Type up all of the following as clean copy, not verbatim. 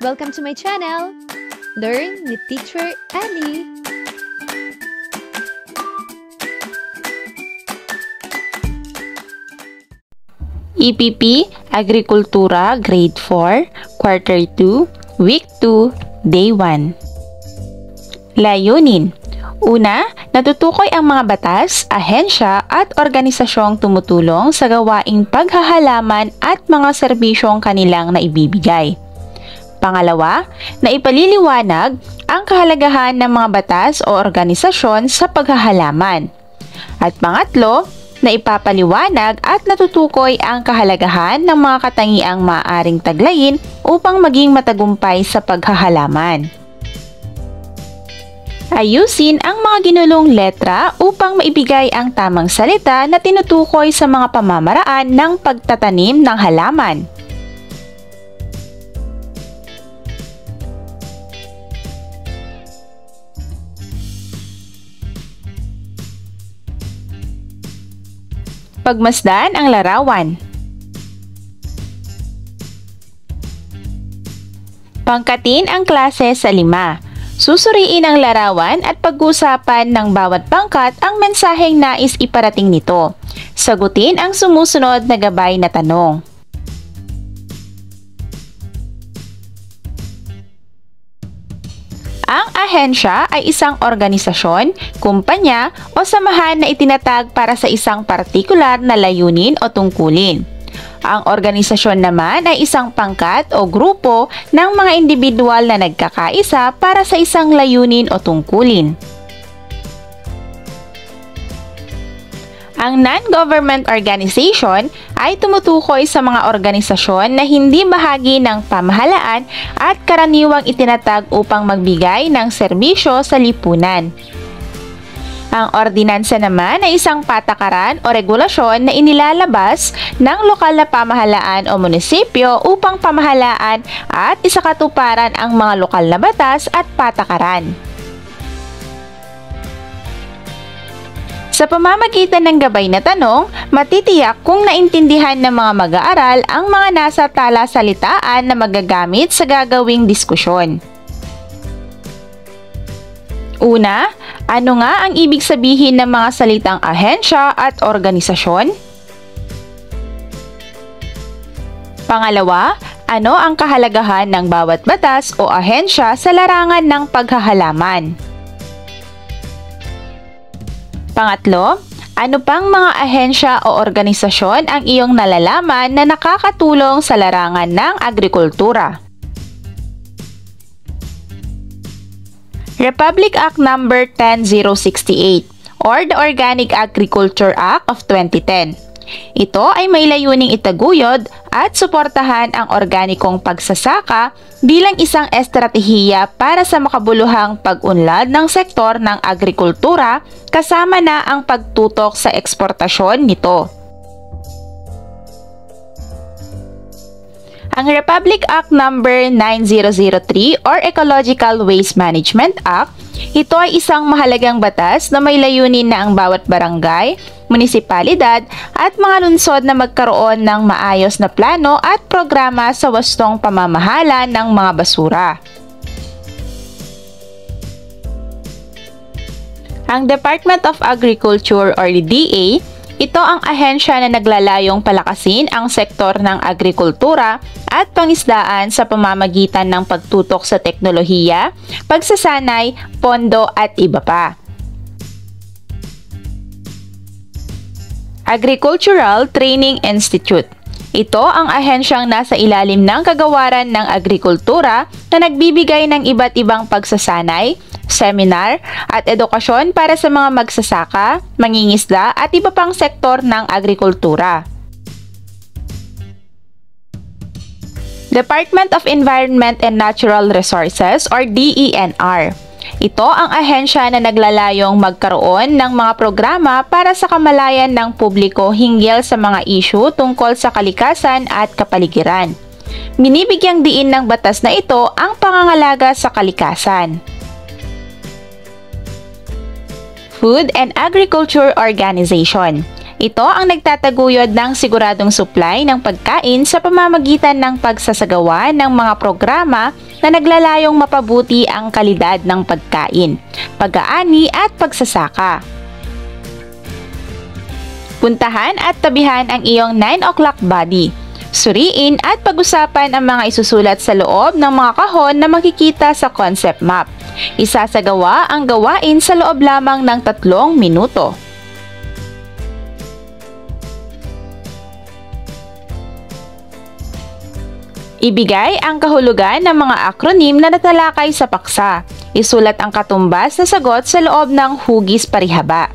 Welcome to my channel, Learn with Teacher Annie. EPP Agrikultura Grade 4, Quarter 2, Week 2, Day 1. Layunin. Una, natutukoy ang mga batas, ahensya at organisasyong tumutulong sa gawaing paghahalaman at mga serbisyong kanilang naibibigay. Pangalawa, naipaliliwanag ang kahalagahan ng mga batas o organisasyon sa paghahalaman. At pangatlo, naipapaliwanag at natutukoy ang kahalagahan ng mga katangiang maaaring taglayin upang maging matagumpay sa paghahalaman. Ayusin ang mga ginulong letra upang maibigay ang tamang salita na tinutukoy sa mga pamamaraan ng pagtatanim ng halaman. Pagmasdan ang larawan. Pangkatin ang klase sa 5. Susuriin ang larawan at pag-usapan ng bawat pangkat ang mensaheng nais iparating nito. Sagutin ang sumusunod na gabay na tanong. Ang ahensya ay isang organisasyon, kumpanya o samahan na itinatag para sa isang partikular na layunin o tungkulin. Ang organisasyon naman ay isang pangkat o grupo ng mga individual na nagkakaisa para sa isang layunin o tungkulin. Ang non-government organization ay tumutukoy sa mga organisasyon na hindi bahagi ng pamahalaan at karaniwang itinatag upang magbigay ng serbisyo sa lipunan. Ang ordinansa naman ay isang patakaran o regulasyon na inilalabas ng lokal na pamahalaan o munisipyo upang pamahalaan at isakatuparan ang mga lokal na batas at patakaran. Sa pamamagitan ng gabay na tanong, matitiyak kung naintindihan ng mga mag-aaral ang mga nasa talasalitaan na magagamit sa gagawing diskusyon. Una, ano nga ang ibig sabihin ng mga salitang ahensya at organisasyon? Pangalawa, ano ang kahalagahan ng bawat batas o ahensya sa larangan ng paghahalaman? Pangatlo, ano pang mga ahensya o organisasyon ang iyong nalalaman na nakakatulong sa larangan ng agrikultura? Republic Act No. 10068 or the Organic Agriculture Act of 2010. Ito ay may layuning itaguyod at suportahan ang organikong pagsasaka bilang isang estratehiya para sa makabuluhang pag-unlad ng sektor ng agrikultura kasama na ang pagtutok sa eksportasyon nito. Ang Republic Act No. 9003 or Ecological Waste Management Act, ito ay isang mahalagang batas na may layunin na ang bawat barangay, munisipalidad at mga lungsod na magkaroon ng maayos na plano at programa sa wastong pamamahala ng mga basura. Ang Department of Agriculture or DA, ito ang ahensya na naglalayong palakasin ang sektor ng agrikultura at pangisdaan sa pamamagitan ng pagtutok sa teknolohiya, pagsasanay, pondo at iba pa. Agricultural Training Institute. Ito ang ahensyang nasa ilalim ng kagawaran ng agrikultura na nagbibigay ng iba't ibang pagsasanay, seminar at edukasyon para sa mga magsasaka, mangingisda at iba pang sektor ng agrikultura. Department of Environment and Natural Resources or DENR. Ito ang ahensya na naglalayong magkaroon ng mga programa para sa kamalayan ng publiko hinggil sa mga issue tungkol sa kalikasan at kapaligiran. Binibigyang diin ng batas na ito ang pangangalaga sa kalikasan. Food and Agriculture Organization. Ito ang nagtataguyod ng siguradong supply ng pagkain sa pamamagitan ng pagsasagawa ng mga programa na naglalayong mapabuti ang kalidad ng pagkain, pag-aani at pagsasaka. Puntahan at tabihan ang iyong 9 o'clock body. Suriin at pag-usapan ang mga isusulat sa loob ng mga kahon na makikita sa concept map. Isasagawa ang gawain sa loob lamang ng 3 minuto. Ibigay ang kahulugan ng mga acronym na natalakay sa paksa. Isulat ang katumbas na sagot sa loob ng hugis parihaba.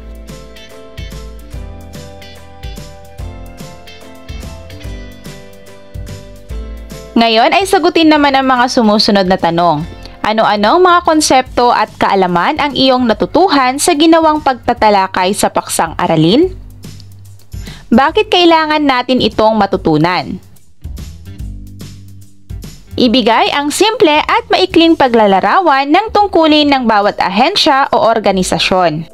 Ngayon ay sagutin naman ang mga sumusunod na tanong. Ano-anong mga konsepto at kaalaman ang iyong natutuhan sa ginawang pagtatalakay sa paksang aralin? Bakit kailangan natin itong matutunan? Ibigay ang simple at maikling paglalarawan ng tungkulin ng bawat ahensya o organisasyon.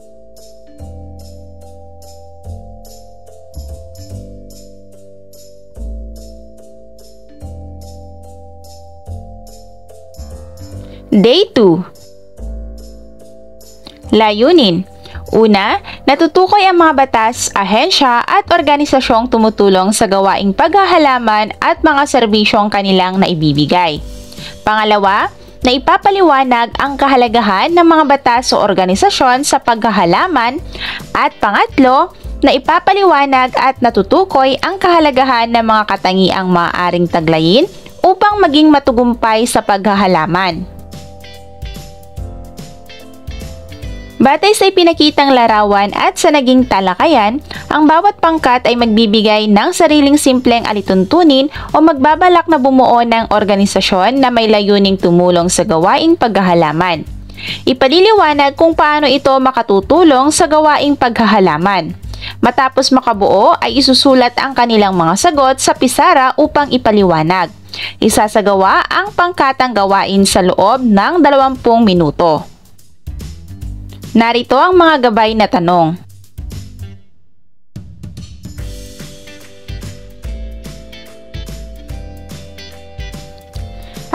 Day 2. Layunin. Una, natutukoy ang mga batas, ahensya at organisasyong tumutulong sa gawaing paghahalaman at mga serbisyong kanilang naibibigay. Pangalawa, na ipapaliwanag ang kahalagahan ng mga batas o organisasyon sa paghahalaman. At pangatlo, na ipapaliwanag at natutukoy ang kahalagahan ng mga katangiang maaaring taglayin upang maging matugumpay sa paghahalaman. Batay sa ipinakitang larawan at sa naging talakayan, ang bawat pangkat ay magbibigay ng sariling simpleng alituntunin o magbabalak na bumuo ng organisasyon na may layuning tumulong sa gawaing paghahalaman. Ipaliliwanag kung paano ito makatutulong sa gawaing paghahalaman. Matapos makabuo ay isusulat ang kanilang mga sagot sa pisara upang ipaliwanag. Isasagawa ang pangkatang gawain sa loob ng 20 minuto. Narito ang mga gabay na tanong.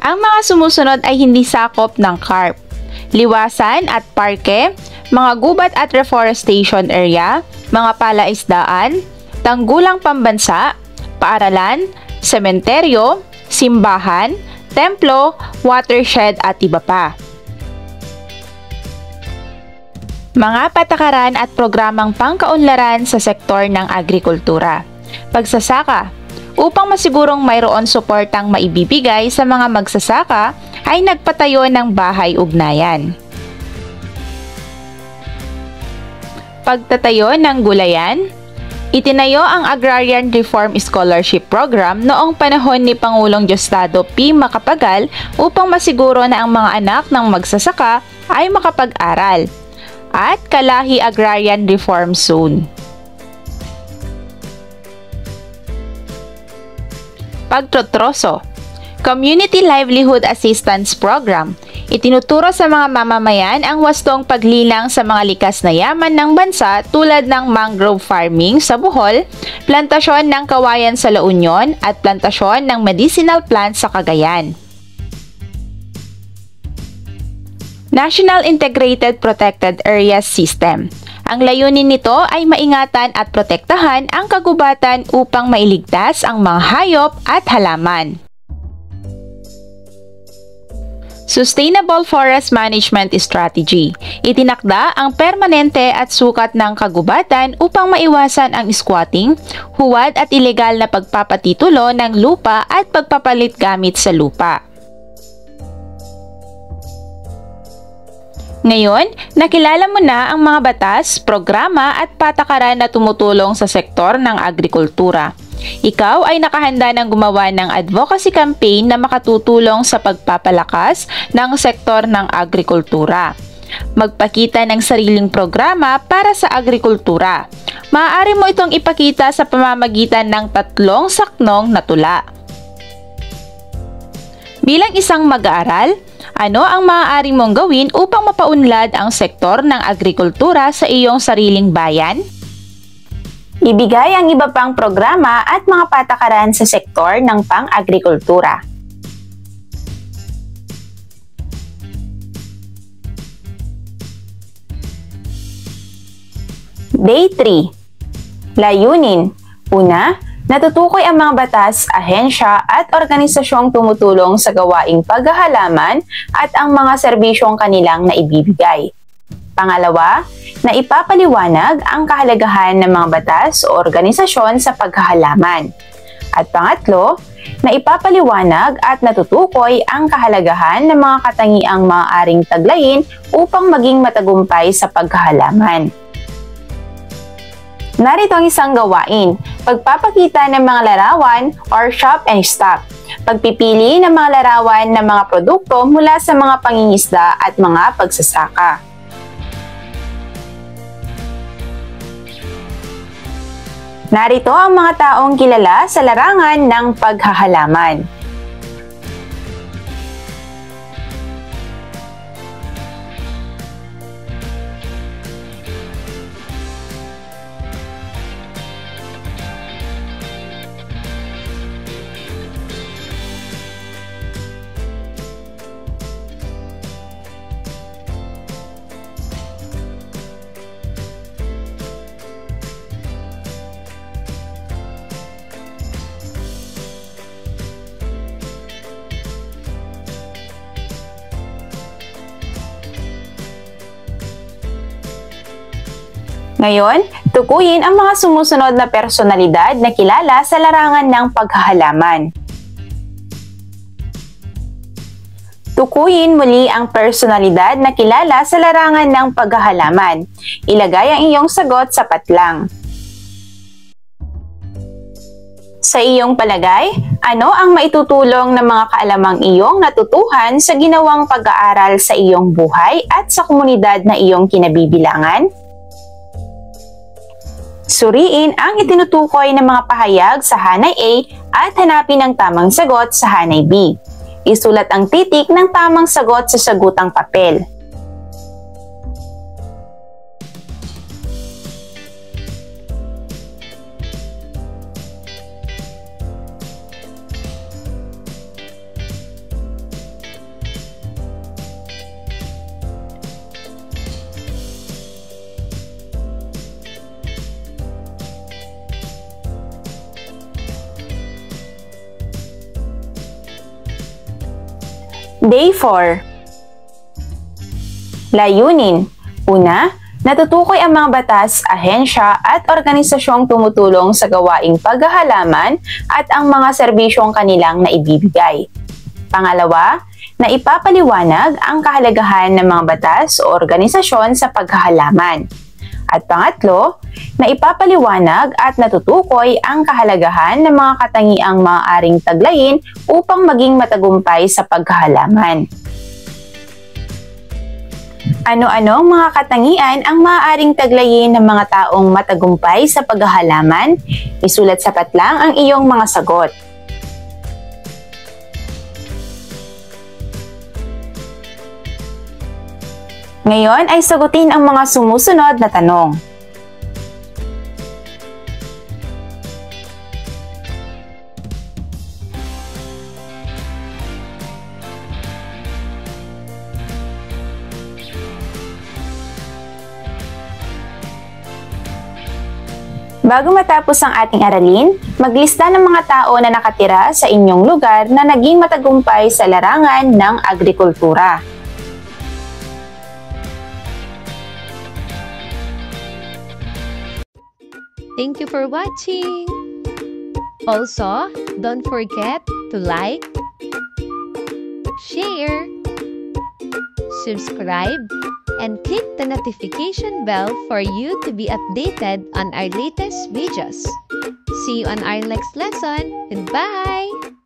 Ang mga sumusunod ay hindi sakop ng CARP. Liwasan at parke, mga gubat at reforestation area, mga palaisdaan, tanggulang pambansa, paaralan, sementeryo, simbahan, templo, watershed at iba pa. Mga patakaran at programang pangkaunlaran sa sektor ng agrikultura. Pagsasaka. Upang masigurong mayroon suportang maibibigay sa mga magsasaka, ay nagpatayo ng bahay ugnayan. Pagtatayo ng gulayan. Itinayo ang Agrarian Reform Scholarship Program noong panahon ni Pangulong Diosdado P. Macapagal upang masiguro na ang mga anak ng magsasaka ay makapag-aral. At Kalahi Agrarian Reform Zone. Pagtotroso. Community Livelihood Assistance Program. Itinuturo sa mga mamamayan ang wastong paglilang sa mga likas na yaman ng bansa tulad ng mangrove farming sa Bohol, plantasyon ng kawayan sa La Union at plantasyon ng medicinal plants sa Cagayan. National Integrated Protected Areas System. Ang layunin nito ay maingatan at protektahan ang kagubatan upang mailigtas ang mga hayop at halaman. Sustainable Forest Management Strategy. Itinakda ang permanente at sukat ng kagubatan upang maiwasan ang squatting, huwad at ilegal na pagpapatitulo ng lupa at pagpapalit gamit sa lupa. Ngayon, nakilala mo na ang mga batas, programa at patakaran na tumutulong sa sektor ng agrikultura. Ikaw ay nakahanda ng gumawa ng advocacy campaign na makatutulong sa pagpapalakas ng sektor ng agrikultura. Magpakita ng sariling programa para sa agrikultura. Maaari mo itong ipakita sa pamamagitan ng 3 saknong na tula. Bilang isang mag-aaral, ano ang maaari mong gawin upang mapaunlad ang sektor ng agrikultura sa iyong sariling bayan? Ibigay ang iba pang programa at mga patakaran sa sektor ng pang-agrikultura. Day 3. Layunin. Una, natutukoy ang mga batas, ahensya at organisasyong tumutulong sa gawaing paghahalaman at ang mga serbisyong kanilang naibibigay. Pangalawa, na ipapaliwanag ang kahalagahan ng mga batas o organisasyon sa paghahalaman. At pangatlo, na ipapaliwanag at natutukoy ang kahalagahan ng mga katangiang maaaring taglayin upang maging matagumpay sa paghahalaman. Narito ang isang gawain, pagpapakita ng mga larawan or shop and stock. Pagpipili ng mga larawan ng mga produkto mula sa mga pangingisda at mga pagsasaka. Narito ang mga taong kilala sa larangan ng paghahalaman. Ngayon, tukuyin ang mga sumusunod na personalidad na kilala sa larangan ng paghahalaman. Tukuyin muli ang personalidad na kilala sa larangan ng paghahalaman. Ilagay ang iyong sagot sa patlang. Sa iyong palagay, ano ang maitutulong ng mga kaalamang iyong natutuhan sa ginawang pag-aaral sa iyong buhay at sa komunidad na iyong kinabibilangan? Suriin ang itinutukoy ng mga pahayag sa hanay A at hanapin ang tamang sagot sa hanay B. Isulat ang titik ng tamang sagot sa sagutang papel. Day 4. Layunin. Una, natutukoy ang mga batas, ahensya at organisasyong tumutulong sa gawaing paghahalaman at ang mga serbisyong kanilang naibibigay. Pangalawa, na ipapaliwanag ang kahalagahan ng mga batas o organisasyon sa paghahalaman. At pangatlo, na ipapaliwanag at natutukoy ang kahalagahan ng mga katangiang maaaring taglayin upang maging matagumpay sa paghahalaman. Ano-anong mga katangian ang maaaring taglayin ng mga taong matagumpay sa paghahalaman? Isulat sa patlang ang iyong mga sagot. Ngayon ay sagutin ang mga sumusunod na tanong. Bago matapos ang ating aralin, maglista ng mga tao na nakatira sa inyong lugar na naging matagumpay sa larangan ng agrikultura. Thank you for watching! Also, don't forget to like, share, subscribe, and click the notification bell for you to be updated on our latest videos. See you on our next lesson. Goodbye!